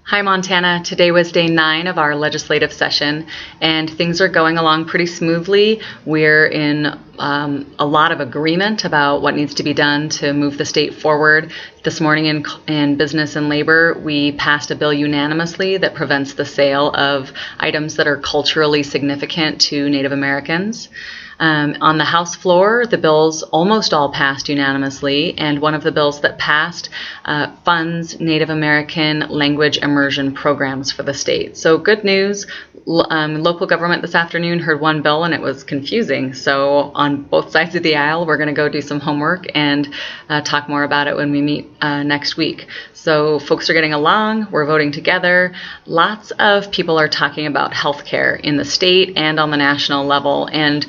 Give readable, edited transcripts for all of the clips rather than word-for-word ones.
Hi, Montana. Today was day 9 of our legislative session, and things are going along pretty smoothly. We're in a lot of agreement about what needs to be done to move the state forward. This morning in Business and Labor, we passed a bill unanimously that prevents the sale of items that are culturally significant to Native Americans. On the House floor, the bills almost all passed unanimously, and one of the bills that passed funds Native American language immersion programs for the state. So good news. Local government this afternoon heard one bill and it was confusing. So on both sides of the aisle, we're going to go do some homework and talk more about it when we meet next week. So folks are getting along, we're voting together. Lots of people are talking about healthcare in the state and on the national level. And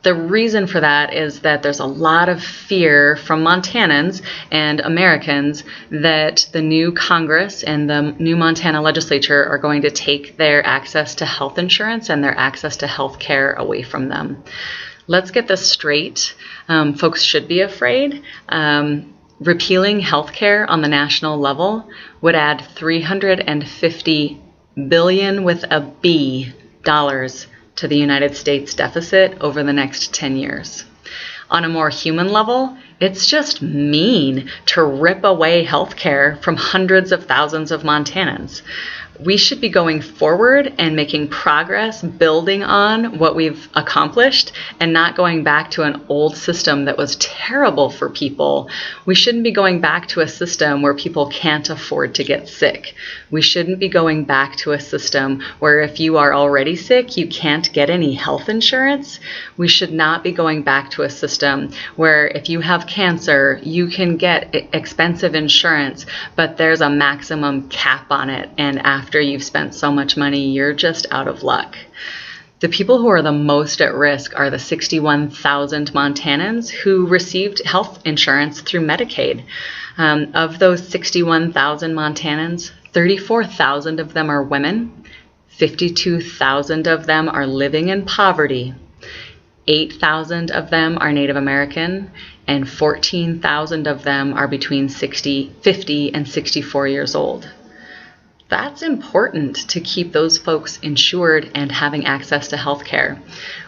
the reason for that is that there's a lot of fear from Montanans and Americans that the new Congress and the new Montana legislature are going to take their access to health insurance and their access to health care away from them. Let's get this straight. Folks should be afraid. Repealing health care on the national level would add $350 billion with a B dollars to the United States deficit over the next 10 years. On a more human level, it's just mean to rip away healthcare from hundreds of thousands of Montanans. We should be going forward and making progress, building on what we've accomplished, and not going back to an old system that was terrible for people. We shouldn't be going back to a system where people can't afford to get sick. We shouldn't be going back to a system where if you are already sick, you can't get any health insurance. We should not be going back to a system where if you have cancer, you can get expensive insurance, but there's a maximum cap on it, and after you've spent so much money, you're just out of luck. The people who are the most at risk are the 61,000 Montanans who received health insurance through Medicaid. Of those 61,000 Montanans, 34,000 of them are women, 52,000 of them are living in poverty, 8,000 of them are Native American, and 14,000 of them are between 50 and 64 years old. That's important to keep those folks insured and having access to health care.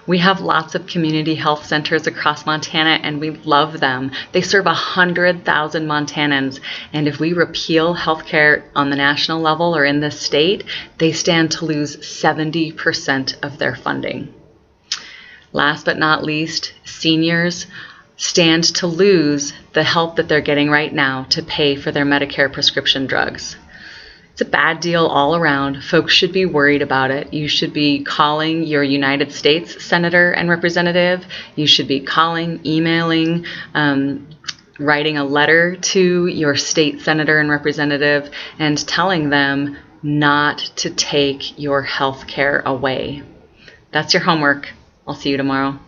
We have lots of community health centers across Montana, and we love them. They serve 100,000 Montanans, and if we repeal health care on the national level or in this state, they stand to lose 70% of their funding. Last but not least, seniors stand to lose the help that they're getting right now to pay for their Medicare prescription drugs. It's a bad deal all around. Folks should be worried about it. You should be calling your United States Senator and Representative. You should be calling, emailing, writing a letter to your state Senator and Representative and telling them not to take your health care away. That's your homework. I'll see you tomorrow.